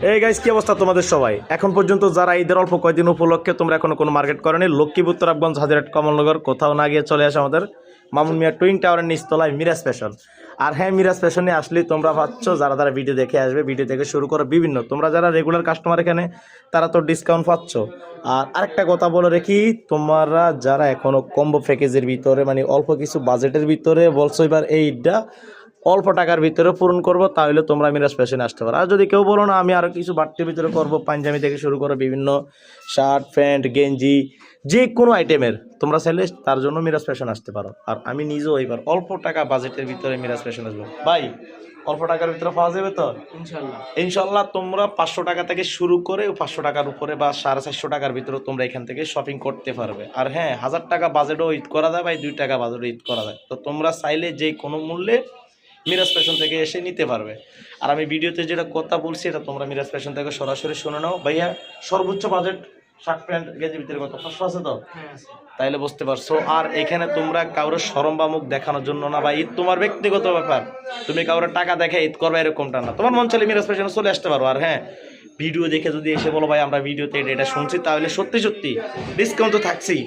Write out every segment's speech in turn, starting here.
এই গাইস, কি অবস্থা তোমাদের সবাই? এখন পর্যন্ত যারা ঈদের অল্প কয়েকদিন উপলক্ষে তোমরা এখনো কোনো মার্কেট করনি, লক্ষ্মীপুর তুরাগঞ্জ হাজিরহাট কমলনগর কোথাও না গিয়ে চলে আসে আমাদের মামুন মিয়া টুইন টাওয়ারের নিচতলায় মিরাজ ফ্যাশন। আর হ্যাঁ, মিরাজ ফ্যাশনে আসলেই তোমরা পাচ্ছ যারা যারা ভিডিও দেখে আসবে, ভিডিও থেকে শুরু করে বিভিন্ন তোমরা যারা রেগুলার কাস্টমার এখানে, তারা তো ডিসকাউন্ট পাচ্ছ। আর আরেকটা কথা বলে রেখি, তোমরা যারা এখনো কম্বো প্যাকেজের ভিতরে মানে অল্প কিছু বাজেটের ভিতরে বলছো এবার এইটা অল্প টাকার ভিতরে পূরণ করবো, তাহলে তোমরা মিরাজ ফ্যাশনে আসতে পারো। আর যদি কেউ বলো না আমি আরও কিছু বাড়তির ভিতরে করবো, পাঞ্জাবি থেকে শুরু করে বিভিন্ন শার্ট প্যান্ট গেঞ্জি যে কোনো আইটেমের তোমরা চাইলে তার জন্য মিরাজ ফ্যাশন আসতে পারো। আর আমি নিজেও এবার অল্প টাকা বাজেটের ভিতরে মিরাজ ফ্যাশন আসবো। ভাই, অল্প টাকার ভিতরে পাওয়া যাবে তো ইনশাল্লাহ। তোমরা 500 টাকা থেকে শুরু করে 500 টাকার উপরে বা 450 টাকার ভিতরে তোমরা এখান থেকে শপিং করতে পারবে। আর হ্যাঁ, 1000 টাকা বাজেটও ঈদ করা যায়, বা 2 টাকা বাজেটও ঈদ করা যায়। তো তোমরা চাইলে যে কোনো মূল্যে মিরাজ ফ্যাশন থেকে এসে নিতে পারবে। আর আমি ভিডিওতে যেটা কথা বলছি এটা তোমরা মিরাজ ফ্যাশন থেকে সরাসরি শুনে নাও। ভাইয়া, সর্বোচ্চ বাজেট শার্ট প্যান্ট গেঞ্জির ভিতরে কত? 500 আছে তো? তাইলে বুঝতে পারছো। আর এখানে তোমরা কারোর শরম বা মুখ দেখানোর জন্য না, বা ঈদ তোমার ব্যক্তিগত ব্যাপার, তুমি কারোর টাকা দেখে ঈদ করবে এরকমটা না। তোমার মন চাইলে মিরাজ ফ্যাশনে চলে আসতে পারো। আর হ্যাঁ, ভিডিও দেখে যদি এসে বলো ভাই আমরা ভিডিওতে এটা শুনছি, তাহলে সত্যি সত্যি ডিসকাউন্ট তো থাকছেই।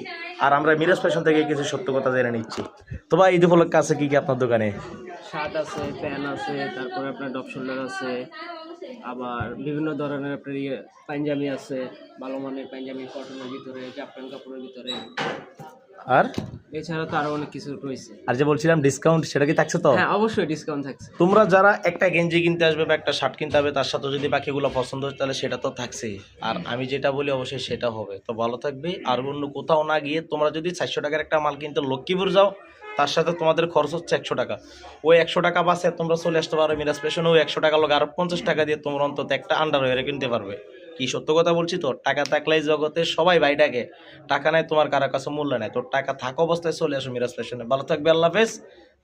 আর আমরা মিরাজ ফ্যাশন থেকে কিছু সত্য কথা জেনে নিচ্ছি। তো ভাই, ঈদ উপলক্ষে আছে কি কি আপনার দোকানে? শার্ট আছে, প্যান্ট আছে, তারপরে আপনার ডপ শোল্ডার আছে, আবার বিভিন্ন ধরনের আপনার পাঞ্জাবি আছে, ভালো মানের পাঞ্জাবি কটনের ভিতরে, জাফরান কাপড়ের ভিতরে। আর এছাড়া তো আরো অনেক কিছু রয়েছে। আর যে বলছিলাম ডিসকাউন্ট, সেটা কি থাকছে তো? হ্যাঁ, অবশ্যই ডিসকাউন্ট থাকছে। তোমরা যারা একটা গেঞ্জি কিনতে আসবে বা একটা শার্ট কিনতে হবে, তার সাথে যদি বাকিগুলো পছন্দ হয় তাহলে সেটা তো থাকছেই। আর আমি যেটা বলি অবশ্যই সেটা হবে। তো ভালো থাকবে। আর অন্য কোথাও না গিয়ে তোমরা যদি 400 টাকার একটা মাল কিনতে লক্ষ্মীপুর যাও, তার সাথে তোমাদের খরচ হচ্ছে 100 টাকা। ওই 100 টাকা বাসে তোমরা চলে আসতে পারো মিরাজ ফ্যাশনে। ওই 100 টাকা লোক আরো 50 টাকা দিয়ে তোমরা অন্তত একটা আন্ডারওয়্যার কিনতে পারবে। কি সত্য কথা বলছি তো? টাকা থাকলেই জগতে সবাই ভাই ডাকে, টাকা নাই তোমার কারো কাছে মূল্য নাই। তো টাকা থাকা অবস্থায় চলে আসো মিরাজ ফ্যাশনে। ভালো থাকবে, আল্লাহ হাফেজ,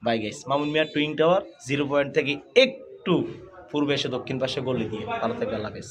বাই গাইস। মামুন মিয়া টুইন টাওয়ার 0 পয়েন্ট থেকে একটু পূর্বে এসে দক্ষিণ পাশে গলি দিয়ে। ভালো থাকবে, আল্লাহ হাফেজ।